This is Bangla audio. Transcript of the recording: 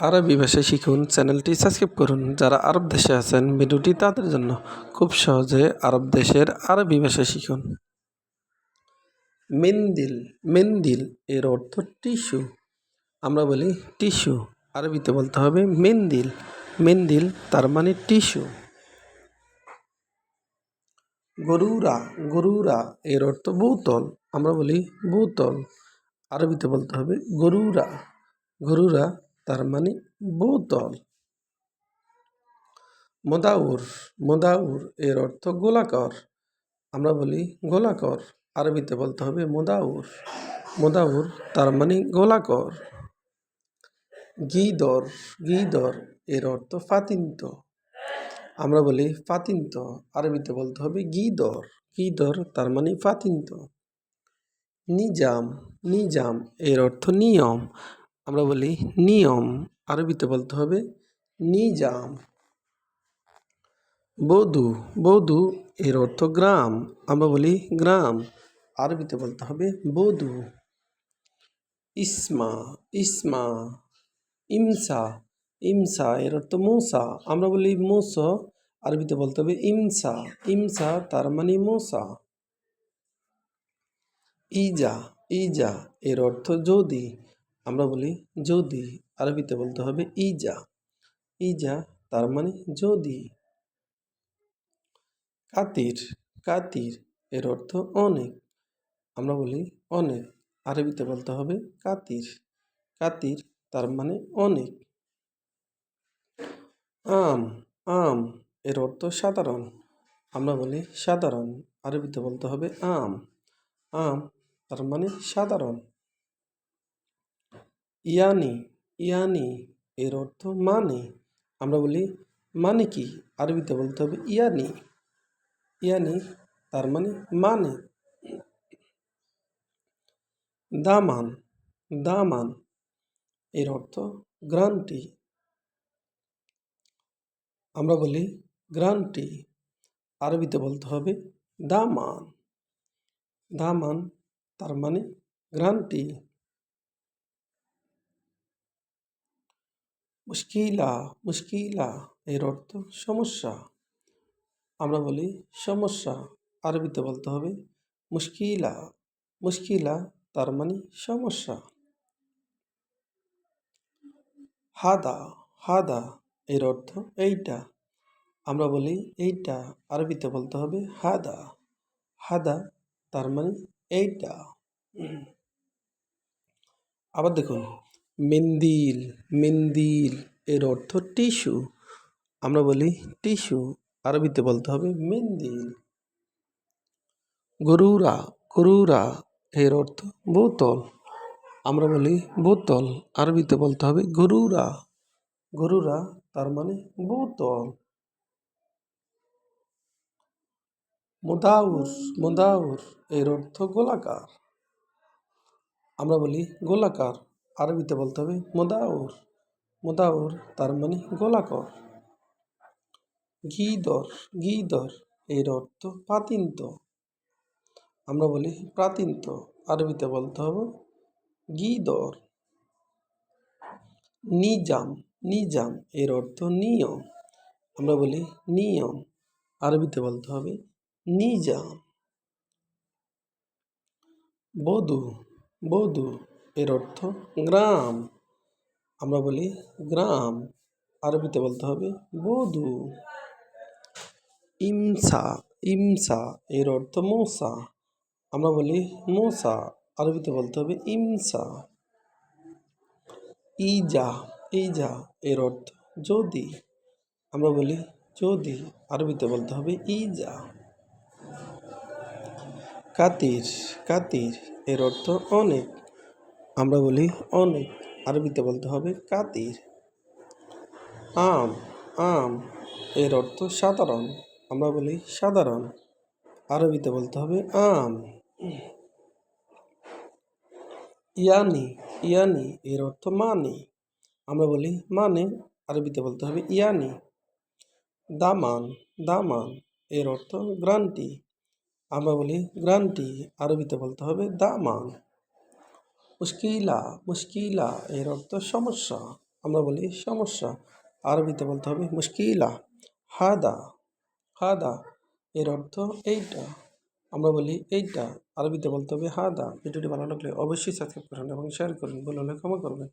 আরবি ভাষা শিখুন চ্যানেলটি সাবস্ক্রাইব করুন। যারা আরব দেশে আছেন ভিডিওটি তাদের জন্য। খুব সহজে আরব দেশের আরবি ভাষা শিখুন। মেন্দিল, মেন্দিল এর অর্থ টিস্যু। আমরা বলি টিস্যু, আরবিতে বলতে হবে মেন্দিল। মেন্দিল তার মানে টিস্যু। গরুরা, গরুরা এর অর্থ বোতল। আমরা বলি বোতল, আরবিতে বলতে হবে গরুরা। গরুরা তার মানে বোতল। মোদাউর, মোদাউর এর অর্থ গোলাকার। আমরা বলি গোলাকার, আরবিতে বলতে হবে মোদাউর। মোদাউর তার মানে গোলাকার। গিদর, গিদর এর অর্থ ফাতিন্ত। আমরা বলি ফাতিন্ত, আরবিতে বলতে হবে গিদর। গিদর তার মানে ফাতিন্ত। নিজাম, নিজাম এর অর্থ নিয়ম। আমরা বলি নিয়ম, আরবিতে বলতে হবে নিজাম। বধূ, বধূ এর অর্থ গ্রাম। আমরা বলি গ্রাম, আরবিতে বলতে হবে বধূ। ইসমা, ইসমা, ইমসা, ইমসা এর অর্থ মূসা। আমরা বলি মূসা, আরবিতে বলতে হবে ইমসা। ইমসা তার মানে মূসা। ইজা, ইজা এর অর্থ যদি। আমরা বলি যদি, আরবিতে বলতে হবে ইজা। ইজা তার মানে যদি। কাতির, কাতির এর অর্থ অনেক। আমরা বলি অনেক, আরবিতে বলতে হবে কাতির। কাতির তার মানে অনেক। আম, আম এর অর্থ সাধারণ। আমরা বলি সাধারণ, আরবিতে বলতে হবে আম। আম তার মানে সাধারণ। ইয়ানি, ইয়ানি এর অর্থ মানে। আমরা বলি মানে কি, আরবিতে বলতে হবে ইয়ানি। ইয়ানি তার মানে মানে। দামান, দামান এর অর্থ গ্রান্টি। আমরা বলি গ্রান্টি, আরবিতে বলতে হবে দামান। দামান তার মানে গ্রান্টি। মুশকিলা, মুশকিলা এর অর্থ সমস্যা। আমরা বলি সমস্যা, আরবিতে বলতে হবে মুশকিলা। মুশকিলা তার মানে সমস্যা। হাদা, হাদা এর অর্থ এইটা। আমরা বলি এইটা, আরবিতে বলতে হবে হাদা। হাদা তার মানে এইটা। আবার দেখুন, মেন্দিল, মেন্দিল এর অর্থ টিস্যু। আমরা বলি টিস্যু, আরবিতে বলতে হবে মেন্দিল। গরুরা, গরুরা এর অর্থ বোতল। আমরা বলি বোতল, আরবিতে বলতে হবে গরুরা। গরুরা তার মানে বোতল। মোদাউর, মোদাউর এর অর্থ গোলাকার। আমরা বলি গোলাকার, আরবিতে বলতে হবে মোদাউর। মোদাউর তার মানে গোলাকার। গিদর, গিদর এর অর্থ পাতিন্ত। আমরা বলি প্রাতিন্ত, আরবিতে বলতে হবে গিদর। নিজাম, নিজাম এর অর্থ নিয়ম। আমরা বলি নিয়ম, আরবিতে বলতে হবে নিজাম। বধূ, বধূ এর অর্থ গ্রাম। আমরা বলি গ্রাম, আরবিতে বলতে হবে বধূ। ইমসা, ইমসা এর অর্থ মশা। আমরা বলি মশা, আরবিতে বলতে হবে ইমসা। ইজা, ইজা এর অর্থ যদি। আমরা বলি যদি, আরবিতে বলতে হবে ইজা। কাতির, কাতির এর অর্থ অনেক। আমরা বলি অনেক, আরবিতে বলতে হবে কাতির। আম, আম এর অর্থ সাধারণ। আমরা বলি সাধারণ, আরবিতে বলতে হবে আম। ইয়ানি, ইয়ানি এর অর্থ মানে। আমরা বলি মানে, আরবিতে বলতে হবে ইয়ানি। দামান, দামান এর অর্থ গ্রান্টি। আমরা বলি গ্রান্টি, আরবিতে বলতে হবে দামান। মুশকিলা, মুশকিলা এর অর্থ সমস্যা। আমরা বলি সমস্যা, আরবিতে বলতে হবে মুশকিলা। হাদা, হাদা এর অর্থ এইটা, আমরা বলি এইটা, আরবিতে বলতে হবে হাদা। ভিডিওটি ভালো লাগলে অবশ্যই সাবস্ক্রাইব করুন এবং শেয়ার করুন, ভুল হলে ক্ষমা করবেন।